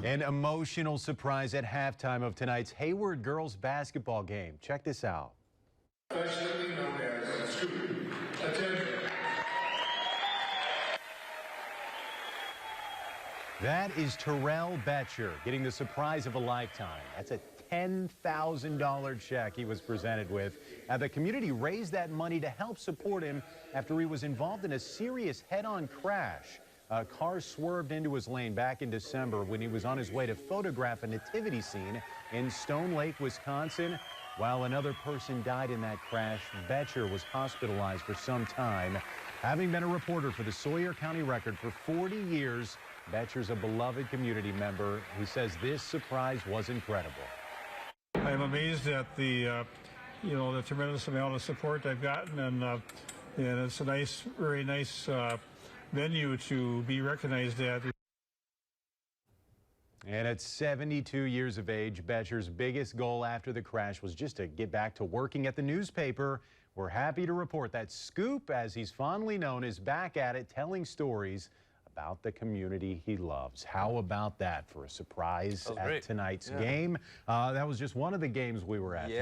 An emotional surprise at halftime of tonight's Hayward girls basketball game. Check this out. Affectionately known as Scoop. Attention. That is Terrell Betcher getting the surprise of a lifetime. That's a $10,000 check he was presented with. The community raised that money to help support him after he was involved in a serious head-on crash. A car swerved into his lane back in December when he was on his way to photograph a nativity scene in Stone Lake, Wisconsin. While another person died in that crash, Betcher was hospitalized for some time. Having been a reporter for the Sawyer County Record for 40 years, Betcher's a beloved community member. He says this surprise was incredible. I'm amazed at the tremendous amount of support I've gotten, and it's a nice, very nice venue to be recognized at. And at 72 years of age, Betcher's biggest goal after the crash was just to get back to working at the newspaper. We're happy to report that Scoop, as he's fondly known, is back at it, telling stories about the community he loves. How about that for a surprise at tonight's game? That was just one of the games we were at tonight.